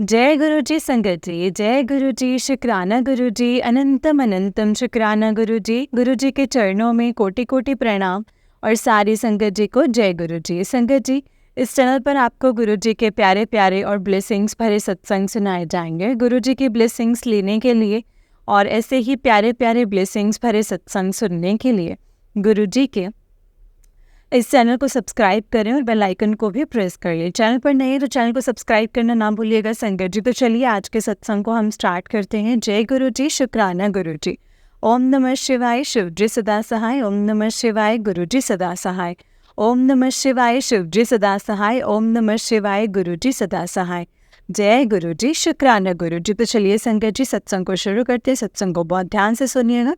जय गुरु जी संगत जी, जय गुरु जी, शुक्राना गुरु जी, अनंतम अनंतम शुक्राना गुरु जी के चरणों में कोटि कोटि प्रणाम। और सारी संगत जी को जय गुरु जी। संगत जी, इस चैनल पर आपको गुरु जी के प्यारे प्यारे और ब्लेसिंग्स भरे सत्संग सुनाए जाएंगे। गुरु जी की ब्लेसिंग्स लेने के लिए और ऐसे ही प्यारे प्यारे ब्लेसिंग्स भरे सत्संग सुनने के लिए गुरु जी के इस चैनल को सब्सक्राइब करें और बेल आइकन को भी प्रेस करिए। चैनल पर नए हैं तो चैनल को सब्सक्राइब करना ना भूलिएगा संगत जी। तो चलिए आज के सत्संग को हम स्टार्ट करते हैं। जय गुरु जी, शुक्राना गुरु जी। ओम नमः शिवाय, शिव जी सदा सहाय। ओम नमः शिवाय, गुरु जी सदा सहाय। ओम नमः शिवाय, शिव जी सदा सहाय। ओम नमः शिवाय, गुरु जी सदा सहाय। जय गुरु जी, शुक्राना गुरु जी। तो चलिए संगत जी, सत्संग को शुरू करते हैं। सत्संग को बहुत ध्यान से सुनिएगा।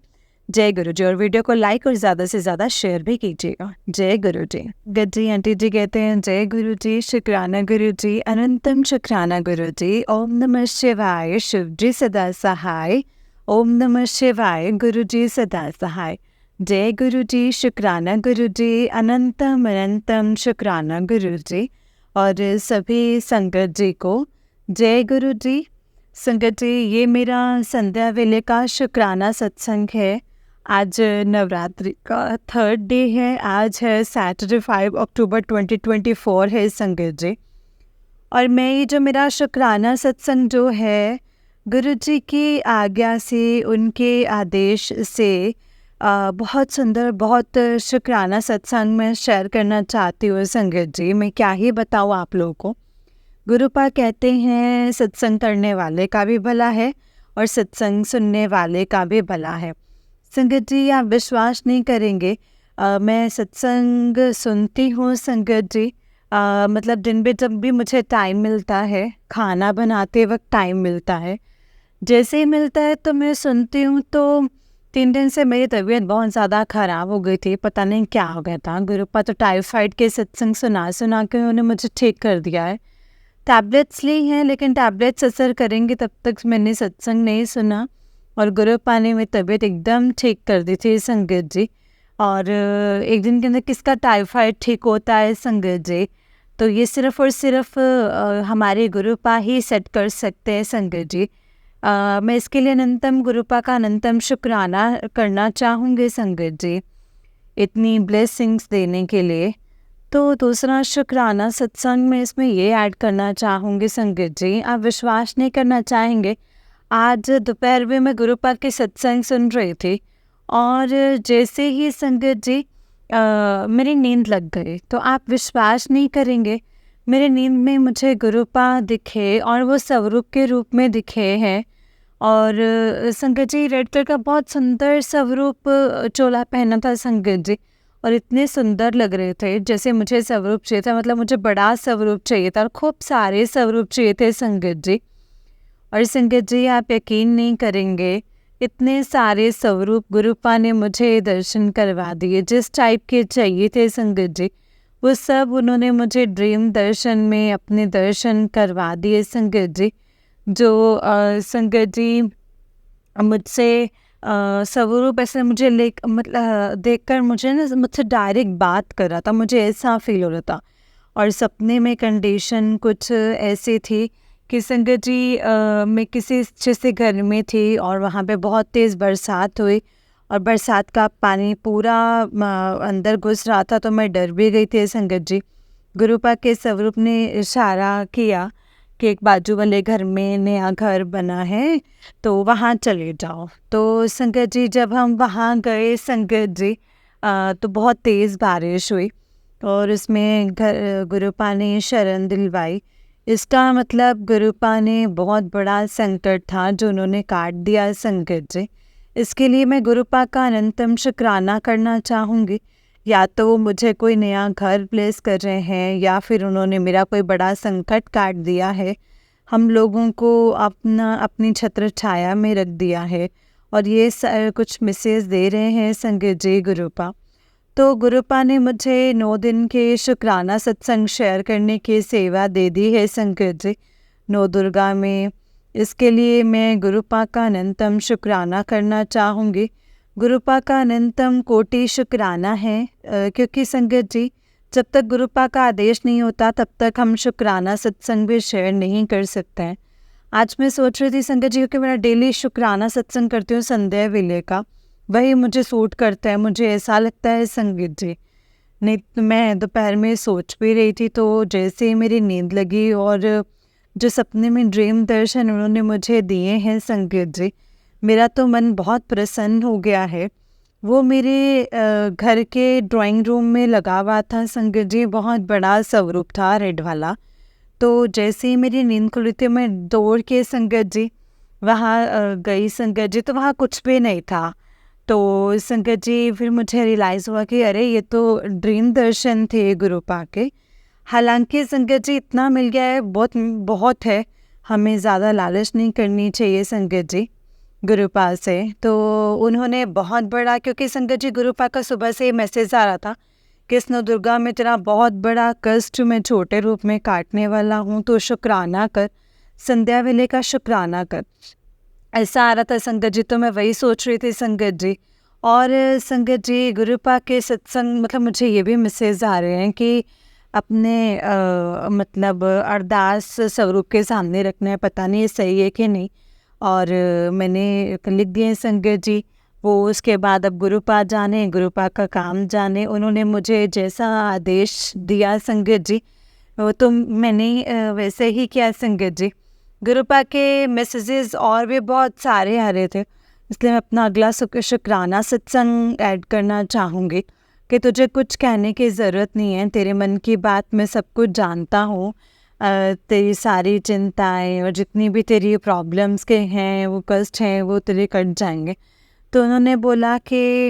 जय गुरु जी। और वीडियो को लाइक और ज़्यादा से ज़्यादा शेयर भी कीजिएगा। जय गुरु जी। गज्जी आंटी जी कहते हैं जय गुरु जी, शुक्राना गुरु जी, अनंतम शुक्राना गुरु जी। ओम नमः शिवाय, शिव जी सदा सहाय। ओम नमः शिवाय, गुरु जी सदा सहाय। जय गुरु जी, शुक्राना गुरु जी, अनंतम अनंतम शुक्राना गुरु जी। और सभी संगत जी को जय गुरु जी। संगत जी, ये मेरा संध्या वेले का शुक्राना सत्संग है। आज नवरात्रि का थर्ड डे है। आज है सैटरडे 5 अक्टूबर 2024 है संगत जी। और मैं ये जो मेरा शुक्राना सत्संग जो है, गुरु जी की आज्ञा से, उनके आदेश से बहुत सुंदर, बहुत शुक्राना सत्संग मैं शेयर करना चाहती हूँ संगत जी। मैं क्या ही बताऊँ आप लोगों को। गुरुपा कहते हैं सत्संग करने वाले का भी भला है और सत्संग सुनने वाले का भी भला है। संगत जी, आप विश्वास नहीं करेंगे, मैं सत्संग सुनती हूँ संगत जी। मतलब दिन में जब भी मुझे टाइम मिलता है, खाना बनाते वक्त टाइम मिलता है, जैसे ही मिलता है तो मैं सुनती हूँ। तो 3 दिन से मेरी तबीयत बहुत ज़्यादा ख़राब हो गई थी, पता नहीं क्या हो गया था। गुरुपा तो टाइफाइड के सत्संग सुना सुना के उन्होंने मुझे ठीक कर दिया है। टैबलेट्स ली हैं, लेकिन टैबलेट्स असर करेंगे तब तक मैंने सत्संग नहीं सुना। और गुरुपा ने मेरी तबीयत एकदम ठीक कर दी थी संगत जी। और एक दिन के अंदर किसका टाइफाइड ठीक होता है संगत जी? तो ये सिर्फ़ और सिर्फ हमारे गुरुपा ही सेट कर सकते हैं संगत जी। मैं इसके लिए अनंतम गुरुपा का अनंतम शुक्राना करना चाहूँगी संगत जी, इतनी ब्लेसिंग्स देने के लिए। तो दूसरा शुक्राना सत्संग में इसमें ये ऐड करना चाहूँगी संगत जी, आप विश्वास नहीं करना चाहेंगे। आज दोपहर में मैं गुरुपा के सत्संग सुन रही थी और जैसे ही संगत जी मेरी नींद लग गई। तो आप विश्वास नहीं करेंगे, मेरे नींद में मुझे गुरुपा दिखे और वो स्वरूप के रूप में दिखे हैं। और संगत जी, रेड कलर का बहुत सुंदर स्वरूप चोला पहना था संगत जी। और इतने सुंदर लग रहे थे जैसे मुझे स्वरूप चाहिए था। मतलब मुझे बड़ा स्वरूप चाहिए था और खूब सारे स्वरूप चाहिए थे संगत जी। और संगत जी, आप यकीन नहीं करेंगे, इतने सारे स्वरूप गुरुपा ने मुझे दर्शन करवा दिए। जिस टाइप के चाहिए थे संगत जी, वो सब उन्होंने मुझे ड्रीम दर्शन में अपने दर्शन करवा दिए संगत जी। जो संगत जी मुझसे स्वरूप ऐसे मुझे मतलब देखकर मुझे ना, मुझसे डायरेक्ट बात कर रहा था, मुझे ऐसा फील हो रहा था। और सपने में कंडीशन कुछ ऐसी थी कि संगत जी मैं किसी अच्छे से घर में थी और वहाँ पे बहुत तेज़ बरसात हुई और बरसात का पानी पूरा अंदर घुस रहा था। तो मैं डर भी गई थी संगत जी। गुरुपा के स्वरूप ने इशारा किया कि एक बाजू वाले घर में नया घर बना है, तो वहाँ चले जाओ। तो संगत जी, जब हम वहाँ गए संगत जी, तो बहुत तेज़ बारिश हुई और उसमें घर गुरुपा ने शरण दिलवाई। इसका मतलब गुरुपा ने बहुत बड़ा संकट था जो उन्होंने काट दिया संगत जी। इसके लिए मैं गुरुपा का अनंतम शुक्राना करना चाहूँगी। या तो वो मुझे कोई नया घर प्लेस कर रहे हैं या फिर उन्होंने मेरा कोई बड़ा संकट काट दिया है, हम लोगों को अपनी छत्र छाया में रख दिया है। और ये कुछ मैसेज दे रहे हैं संगत जी गुरुपा। तो गुरुपा ने मुझे 9 दिन के शुक्राना सत्संग शेयर करने की सेवा दे दी है संगत जी, 9 दुर्गा में। इसके लिए मैं गुरुपा का अनंतम शुक्राना करना चाहूँगी। गुरुपा का अनंतम कोटि शुक्राना है, क्योंकि संगत जी, जब तक गुरुपा का आदेश नहीं होता तब तक हम शुक्राना सत्संग भी शेयर नहीं कर सकते हैं। आज मैं सोच रही थी संगत जी कि मेरा डेली शुक्राना सत्संग करती हूँ संध्या वेले का, वही मुझे सूट करता है, मुझे ऐसा लगता है संगत जी। नहीं तो मैं दोपहर में सोच भी रही थी, तो जैसे ही मेरी नींद लगी और जो सपने में ड्रीम दर्शन उन्होंने मुझे दिए हैं संगत जी, मेरा तो मन बहुत प्रसन्न हो गया है। वो मेरे घर के ड्राइंग रूम में लगा हुआ था संगत जी, बहुत बड़ा स्वरूप था रेड वाला। तो जैसे ही मेरी नींद खुली थी, मैं दौड़ के संगत जी वहाँ गई संगत जी, तो वहाँ कुछ भी नहीं था। तो संगत जी फिर मुझे रियलाइज़ हुआ कि अरे ये तो ड्रीम दर्शन थे गुरुपा के। हालांकि संगत जी इतना मिल गया है, बहुत बहुत है, हमें ज़्यादा लालच नहीं करनी चाहिए संगत जी गुरुपा से। तो उन्होंने बहुत बड़ा, क्योंकि संगत जी गुरुपा का सुबह से ही मैसेज आ रहा था कि स्नो दुर्गा में तेरा बहुत बड़ा कष्ट मैं छोटे रूप में काटने वाला हूँ, तो शुक्राना कर, संध्या वेले का शुक्राना कर, ऐसा आ रहा था संगत जी। तो मैं वही सोच रही थी संगत जी। और संगत जी गुरुपा के सत्संग, मतलब मुझे ये भी मैसेज आ रहे हैं कि अपने मतलब अरदास स्वरूप के सामने रखना है, पता नहीं ये सही है कि नहीं। और मैंने लिख दिए संगत जी वो। उसके बाद अब गुरुपा जाने, गुरुपा का काम जाने, उन्होंने मुझे जैसा आदेश दिया संगत जी, वो तो मैंने वैसे ही किया संगत जी। गुरुपा के मैसेजेस और भी बहुत सारे आ रहे थे, इसलिए मैं अपना अगला शुक्राना सत्संग ऐड करना चाहूँगी कि तुझे कुछ कहने की ज़रूरत नहीं है, तेरे मन की बात मैं सब कुछ जानता हूँ। तेरी सारी चिंताएं और जितनी भी तेरी प्रॉब्लम्स के हैं, वो कष्ट हैं, वो तेरे कट जाएंगे। तो उन्होंने बोला कि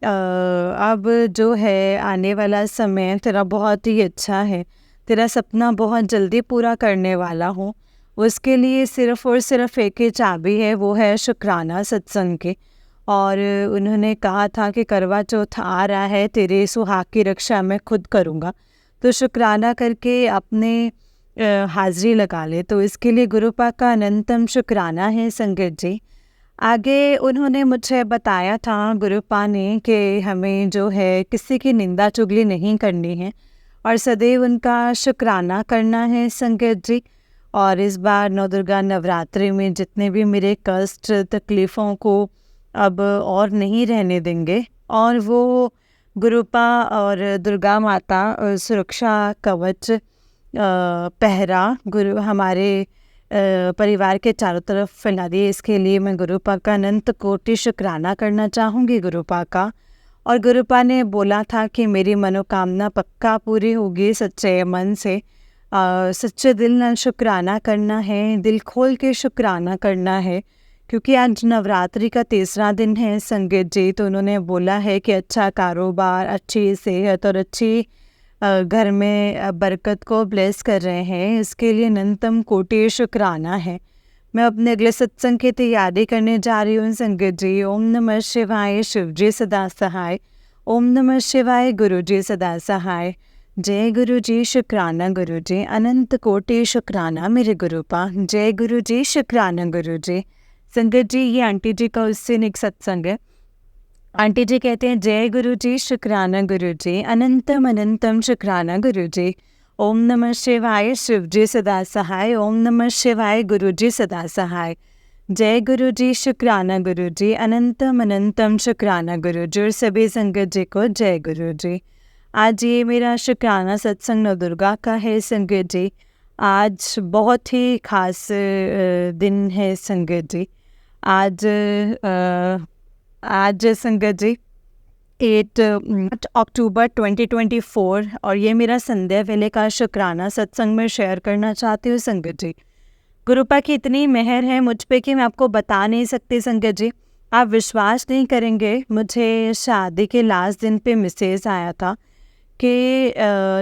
अब जो है आने वाला समय तेरा बहुत ही अच्छा है, तेरा सपना बहुत जल्दी पूरा करने वाला हूँ। उसके लिए सिर्फ़ और सिर्फ एक ही चाबी है, वो है शुक्राना सत्संग की। और उन्होंने कहा था कि करवा चौथ आ रहा है, तेरे सुहाग की रक्षा मैं खुद करूँगा, तो शुक्राना करके अपने हाज़िरी लगा ले। तो इसके लिए गुरुपा का अनंतम शुक्राना है संगत जी। आगे उन्होंने मुझे बताया था गुरुपा ने कि हमें जो है किसी की निंदा चुगली नहीं करनी है और सदैव उनका शुक्राना करना है संगत जी। और इस बार नौ दुर्गा नवरात्रि में जितने भी मेरे कष्ट तकलीफ़ों को अब और नहीं रहने देंगे, और वो गुरुपा और दुर्गा माता सुरक्षा कवच पहरा गुरु हमारे परिवार के चारों तरफ फैला दिए। इसके लिए मैं गुरुपा का अनंत कोटि शुक्राना करना चाहूँगी गुरुपा का। और गुरुपा ने बोला था कि मेरी मनोकामना पक्का पूरी होगी सच्चे मन से, सच्चे दिल ਨਾਲ शुक्राना करना है, दिल खोल के शुक्राना करना है, क्योंकि आज नवरात्रि का तीसरा दिन है संगत जी। तो उन्होंने बोला है कि अच्छा कारोबार, अच्छी सेहत और अच्छी घर में बरकत को ब्लेस कर रहे हैं, इसके लिए अनंतम कोटि शुक्राना है। मैं अपने अगले सत्संग की तैयारी करने जा रही हूँ संगत जी। ओम नमः शिवाय, शिव जी सदा सहाय। ओम नमः शिवाय, गुरु जी सदा सहाय। जय गुरु जी, शुक्राना गुरु जी, अनंत कोटि शुक्राना मेरे गुरुपा। जय गुरु जी, शुक्राना गुरु जी। संगत जी ये आंटी जी का उस दिन एक सत्संग है। आंटी जी कहते हैं जय गुरु जी, शुक्राना गुरु जी, अनंतम अनंतम शुक्राना गुरु जी। ओम नमः शिवाय, शिव जी सदा सहाय। ओम नमः शिवाय, गुरु जी सदा सहाय। जय गुरु जी, शुक्राना गुरु जी, अनंतम अनंतम शुक्राना गुरु जी। और सभी संगत जी को जय गुरु जी। आज ये मेरा शुक्राना सत्संग नव दुर्गा का है संगत जी। आज बहुत ही खास दिन है संगत जी। आज संगत जी 8 अक्टूबर 2024, और ये मेरा संध्या वेले का शुक्राना सत्संग में शेयर करना चाहती हूँ संगत जी। गुरुपा की इतनी मेहर है मुझ पे कि मैं आपको बता नहीं सकती संगत जी। आप विश्वास नहीं करेंगे, मुझे शादी के लास्ट दिन पे मैसेज आया था कि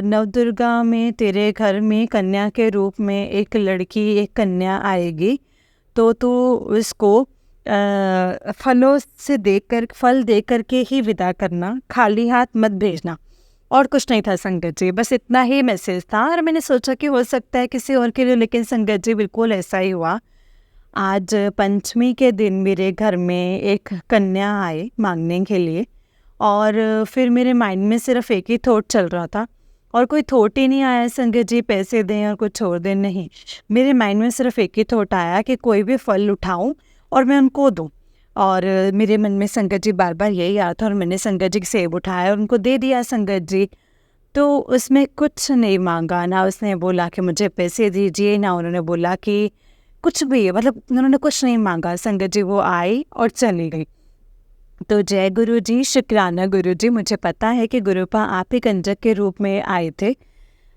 नवदुर्गा में तेरे घर में कन्या के रूप में एक लड़की, एक कन्या आएगी, तो तू उसको फलों से फल दे करके ही विदा करना, खाली हाथ मत भेजना। और कुछ नहीं था संगत जी, बस इतना ही मैसेज था। और मैंने सोचा कि हो सकता है किसी और के लिए, लेकिन संगत जी बिल्कुल ऐसा ही हुआ। आज पंचमी के दिन मेरे घर में एक कन्या आई मांगने के लिए, और फिर मेरे माइंड में सिर्फ एक ही थॉट चल रहा था और कोई थॉट ही नहीं आया संगत जी पैसे दें और कुछ छोड़ दें, नहीं। मेरे माइंड में सिर्फ एक ही थॉट आया कि कोई भी फल उठाऊं और मैं उनको दूं। और मेरे मन में संगत जी बार बार यही आता था और मैंने संगत जी सेब उठाया और उनको दे दिया संगत जी। तो उसमें कुछ नहीं मांगा, ना उसने बोला कि मुझे पैसे दीजिए, ना उन्होंने बोला कि कुछ भी, मतलब उन्होंने कुछ नहीं मांगा। संगत जी वो आई और चली गई। तो जय गुरु जी, शुक्राना गुरु जी। मुझे पता है कि गुरुपा आप ही कंजक के रूप में आए थे,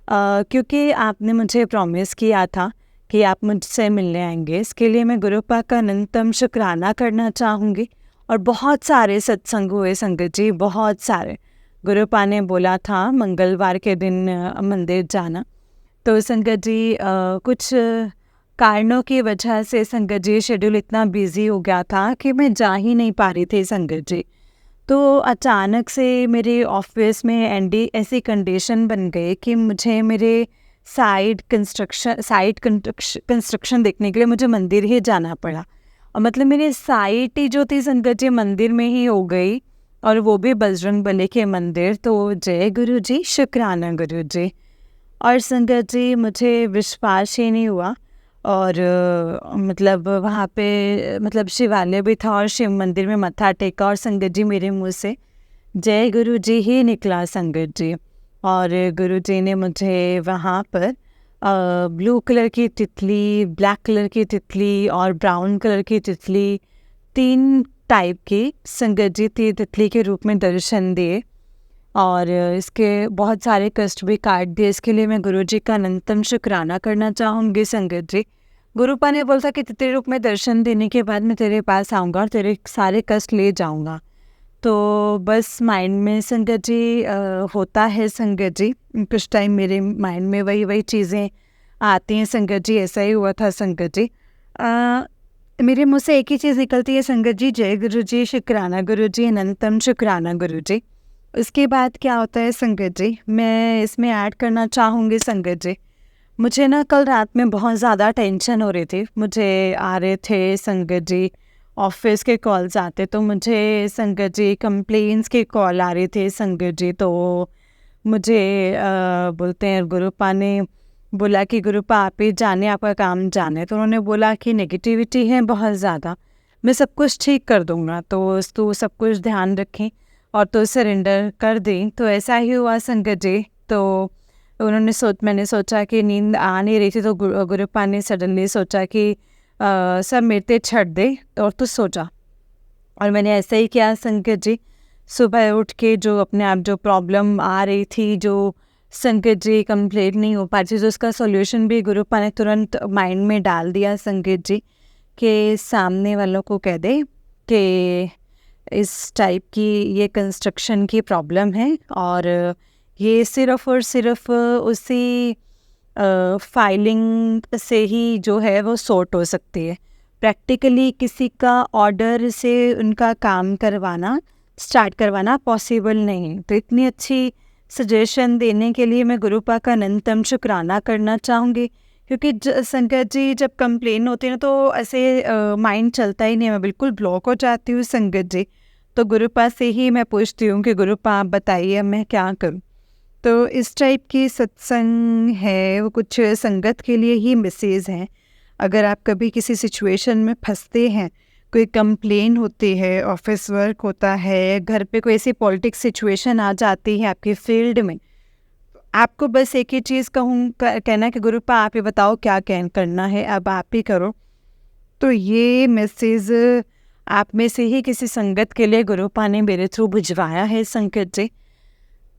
क्योंकि आपने मुझे प्रॉमिस किया था कि आप मुझसे मिलने आएंगे। इसके लिए मैं गुरुपा का अनंतम शुक्राना करना चाहूँगी। और बहुत सारे सत्संग हुए संगत जी, बहुत सारे। गुरुपा ने बोला था मंगलवार के दिन मंदिर जाना, तो संगत जी कुछ कारणों की वजह से संगत जी शेड्यूल इतना बिजी हो गया था कि मैं जा ही नहीं पा रही थी संगत जी। तो अचानक से मेरे ऑफिस में ऐसी कंडीशन बन गई कि मुझे मेरे साइट कंस्ट्रक्शन देखने के लिए मुझे मंदिर ही जाना पड़ा। और मतलब मेरी साइट ही जो थी संगत जी मंदिर में ही हो गई, और वो भी बजरंग बली के मंदिर। तो जय गुरु जी, शुक्राना गुरु जी। और संगत जी मुझे विश्वास ही नहीं हुआ। और मतलब वहाँ पे मतलब शिवालय भी था और शिव मंदिर में मत्था टेका, और संगत जी मेरे मुंह से जय गुरु जी ही निकला संगत जी। और गुरु जी ने मुझे वहाँ पर ब्लू कलर की तितली, ब्लैक कलर की तितली और ब्राउन कलर की तितली, 3 टाइप की संगत जी थी तितली के रूप में दर्शन दिए। और इसके बहुत सारे कष्ट भी काट दिए। इसके लिए मैं गुरुजी का अनंतम शुक्राना करना चाहूँगी संगत जी। गुरुपा ने बोला था कि तेरे रूप में दर्शन देने के बाद मैं तेरे पास आऊँगा और तेरे सारे कष्ट ले जाऊँगा। तो बस माइंड में संगत जी होता है संगत जी, कुछ टाइम मेरे माइंड में वही चीज़ें आती हैं संगत जी। ऐसा ही हुआ था संगत जी। मेरे मुँह से एक ही चीज़ निकलती है संगत जी, जय गुरु जी, शुक्राना गुरु जी, अनंतम शुक्राना गुरु जी। उसके बाद क्या होता है संगत जी, मैं इसमें ऐड करना चाहूँगी संगत जी। मुझे ना कल रात में बहुत ज़्यादा टेंशन हो रही थी। मुझे आ रहे थे संगत जी ऑफिस के कॉल्स आते, तो मुझे संगत जी कंप्लेंट्स के कॉल आ रहे थे संगत जी। तो मुझे बोलते हैं गुरुपा ने बोला कि गुरुपा आप ही जाने, आपका काम जाने। तो उन्होंने बोला कि नेगेटिविटी है बहुत ज़्यादा, मैं सब कुछ ठीक कर दूँगा, तो सब कुछ ध्यान रखें और तो सरेंडर कर दें। तो ऐसा ही हुआ संगत जी। तो मैंने सोचा कि नींद आ नहीं रही थी, तो गुरुपा ने सडनली सोचा कि सब मेरे ते छੱਡ दे और तू सो जा। और मैंने ऐसा ही किया संगत जी। सुबह उठ के जो अपने आप जो प्रॉब्लम आ रही थी, जो संगत जी कंप्लीट नहीं हो पा रही थी, तो उसका सॉल्यूशन भी गुरुपा ने तुरंत माइंड में डाल दिया संगत जी कि सामने वालों को कह दे कि इस टाइप की ये कंस्ट्रक्शन की प्रॉब्लम है, और ये सिर्फ़ और सिर्फ उसी फाइलिंग से ही जो है वो सॉर्ट हो सकती है। प्रैक्टिकली किसी का ऑर्डर से उनका काम करवाना, स्टार्ट करवाना पॉसिबल नहीं। तो इतनी अच्छी सजेशन देने के लिए मैं गुरुपा का अनंतम शुक्राना करना चाहूँगी। क्योंकि संगत जी जब कंप्लेन होती है ना, तो ऐसे माइंड चलता ही नहीं, मैं बिल्कुल ब्लॉक हो जाती हूँ संगत जी। तो गुरुपा से ही मैं पूछती हूँ कि गुरुपा आप बताइए मैं क्या करूँ। तो इस टाइप की सत्संग है, वो कुछ संगत के लिए ही मैसेज हैं। अगर आप कभी किसी सिचुएशन में फंसते हैं, कोई कंप्लेन होती है, ऑफिस वर्क होता है, घर पे कोई ऐसी पॉलिटिक्स सिचुएशन आ जाती है आपके फील्ड में, आपको बस एक ही चीज़ कहना कि गुरुपा आप ही बताओ क्या करना है, अब आप ही करो। तो ये मैसेज आप में से ही किसी संगत के लिए गुरुपा ने मेरे थ्रू भिजवाया है संगत जी।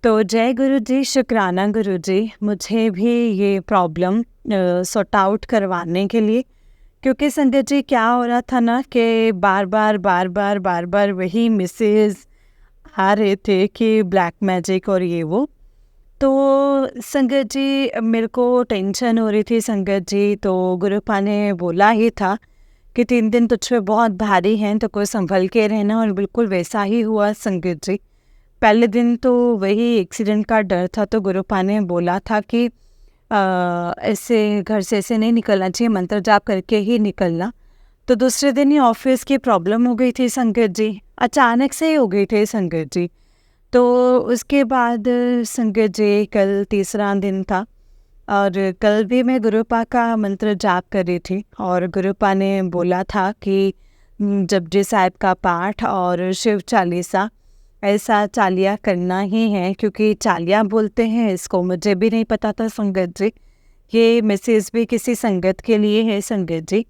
तो जय गुरु जी, शुक्राना गुरु जी, मुझे भी ये प्रॉब्लम सॉर्ट आउट करवाने के लिए। क्योंकि संगत जी क्या हो रहा था ना कि बार बार वही मैसेज आ रहे थे कि ब्लैक मैजिक और ये वो। तो संगत जी मेरे को टेंशन हो रही थी संगत जी। तो गुरुपा ने बोला ही था कि 3 दिन तुझ पे बहुत भारी हैं, तो कोई संभल के रहना, और बिल्कुल वैसा ही हुआ संगत जी। पहले दिन तो वही एक्सीडेंट का डर था, तो गुरुपा ने बोला था कि ऐसे घर से ऐसे नहीं निकलना चाहिए, मंत्र जाप करके ही निकलना। तो दूसरे दिन ही ऑफिस की प्रॉब्लम हो गई थी संगत जी, अचानक से ही हो गई थी संगत जी। तो उसके बाद संगत जी कल तीसरा दिन था और कल भी मैं गुरुपा का मंत्र जाप कर रही थी और गुरुपा ने बोला था कि जपजी साहिब का पाठ और शिव चालीसा ऐसा चालिया करना ही है, क्योंकि चालिया बोलते हैं इसको, मुझे भी नहीं पता था संगत जी। ये मैसेज भी किसी संगत के लिए है संगत जी,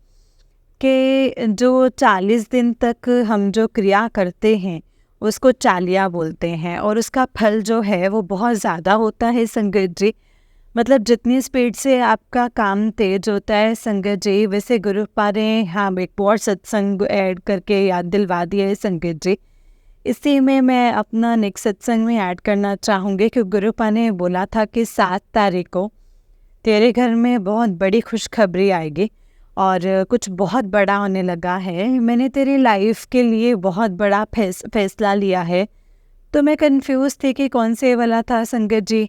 कि जो 40 दिन तक हम जो क्रिया करते हैं उसको चालिया बोलते हैं और उसका फल जो है वो बहुत ज़्यादा होता है संगत जी। मतलब जितनी स्पीड से आपका काम तेज होता है संगत जी, वैसे गुरुपा ने हाँ एक और सत्संग ऐड करके याद दिलवा दिया है संगत जी। इसी में मैं अपना नेक्स्ट सत्संग में ऐड करना चाहूँगी कि गुरुपा ने बोला था कि 7 तारीख को तेरे घर में बहुत बड़ी खुशखबरी आएगी और कुछ बहुत बड़ा होने लगा है। मैंने तेरी लाइफ के लिए बहुत बड़ा फैसला लिया है। तो मैं कंफ्यूज थी कि कौन से वाला था संगत जी,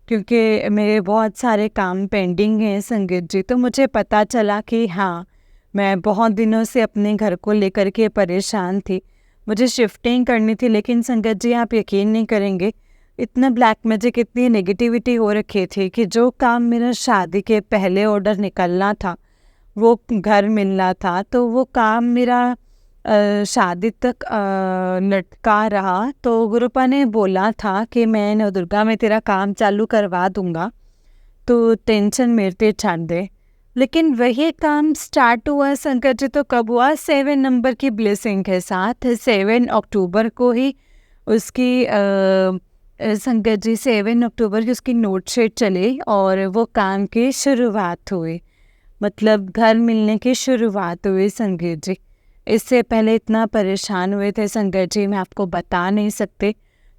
क्योंकि मेरे बहुत सारे काम पेंडिंग हैं संगत जी। तो मुझे पता चला कि हाँ, मैं बहुत दिनों से अपने घर को लेकर के परेशान थी, मुझे शिफ्टिंग करनी थी। लेकिन संगत जी आप यकीन नहीं करेंगे, इतना ब्लैक मैजिक, इतनी नेगेटिविटी हो रखी थी कि जो काम मेरा शादी के पहले ऑर्डर निकलना था, वो घर मिलना था, तो वो काम मेरा शादी तक लटका रहा। तो गुरुपा ने बोला था कि मैं नवदुर्गा में तेरा काम चालू करवा दूंगा, तो टेंशन मेरे पे छाड़ दे। लेकिन वही काम स्टार्ट हुआ संकट जी, तो कब हुआ? 7 नंबर की ब्लेसिंग के साथ 7 अक्टूबर को ही उसकी संकट जी 7 अक्टूबर की उसकी नोट शीट चली और वो काम की शुरुआत हुई, मतलब घर मिलने की शुरुआत हुई संगीत जी। इससे पहले इतना परेशान हुए थे संगीत जी, मैं आपको बता नहीं सकते।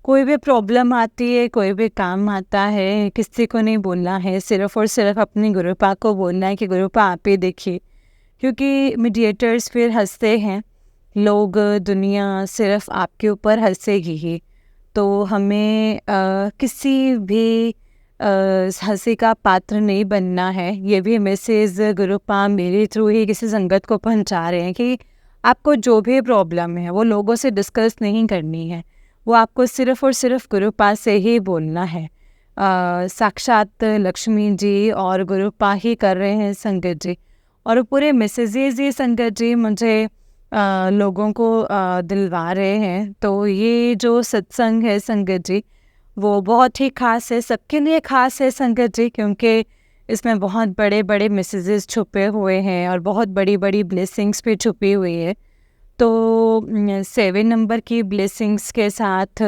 कोई भी प्रॉब्लम आती है, कोई भी काम आता है, किसी को नहीं बोलना है, सिर्फ और सिर्फ अपनी गुरुपा को बोलना है कि गुरुपा आप ही देखिए, क्योंकि मीडिएटर्स फिर हंसते हैं, लोग दुनिया सिर्फ आपके ऊपर हंसेगी ही। तो हमें किसी भी हंसी का पात्र नहीं बनना है। ये भी मैसेज गुरुपा मेरे थ्रू ही किसी संगत को पहुंचा रहे हैं कि आपको जो भी प्रॉब्लम है वो लोगों से डिस्कस नहीं करनी है, वो आपको सिर्फ और सिर्फ गुरुपा से ही बोलना है। साक्षात लक्ष्मी जी और गुरुपा ही कर रहे हैं संगत जी, और पूरे मैसेजेस ये संगत जी मुझे लोगों को दिलवा रहे हैं। तो ये जो सत्संग है संगत जी, वो बहुत ही ख़ास है, सबके लिए ख़ास है संगत जी, क्योंकि इसमें बहुत बड़े बड़े मैसेजेस छुपे हुए हैं और बहुत बड़ी बड़ी ब्लेसिंग्स भी छुपी हुई है। तो 7 नंबर की ब्लेसिंग्स के साथ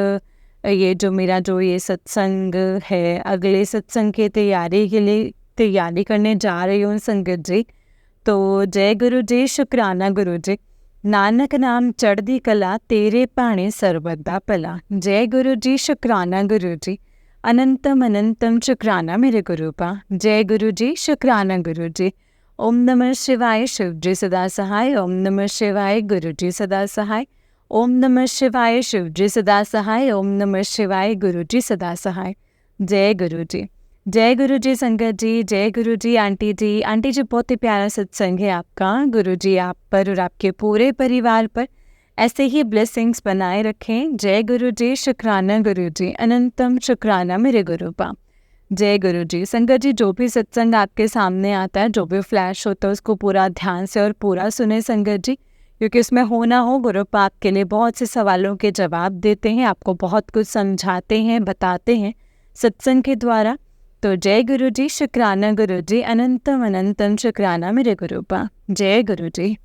ये जो मेरा जो ये सत्संग है, अगले सत्संग की तैयारी के लिए तैयारी करने जा रही हूँ संगत जी। तो जय गुरु जी, शुक्राना गुरु जी, नानक नाम चढ़दी कला, तेरे पाणे सर्वदा भला। जय गुरु जी, शुक्राना गुरु जी, अनंतम अनंतम शुक्राना मेरे गुरुपा। जय गुरु जी, शुक्राना गुरु जी। ओम नमः शिवाय, शिव जी सदा सहाय। ओम नमः शिवाय, गुरु जी सदा सहाय। ओम नमः शिवाय, शिव जी सदा सहाय। ओम नमः शिवाय, गुरु जी सदा सहाय। जय गुरु जी, जय गुरु जी संगत जी, जय गुरु जी आंटी जी। आंटी जी बहुत ही प्यारा सत्संग है आपका, गुरु जी आप पर और आपके पूरे परिवार पर ऐसे ही ब्लेसिंग्स बनाए रखें। जय गुरु जी, शुक्राना गुरु जी, अनंतम शुक्राना मेरे गुरुपा। जय गुरु जी। संगत जी जो भी सत्संग आपके सामने आता है, जो भी फ्लैश होता है, उसको पूरा ध्यान से और पूरा सुने संगत जी, क्योंकि उसमें हो ना हो गुरुपा आपके लिए बहुत से सवालों के जवाब देते हैं, आपको बहुत कुछ समझाते हैं, बताते हैं सत्संग के द्वारा। तो जय गुरु जी, शुक्राना गुरु जी, अनंतम अनंतम शुक्राना मेरे गुरुपा। जय गुरु जी।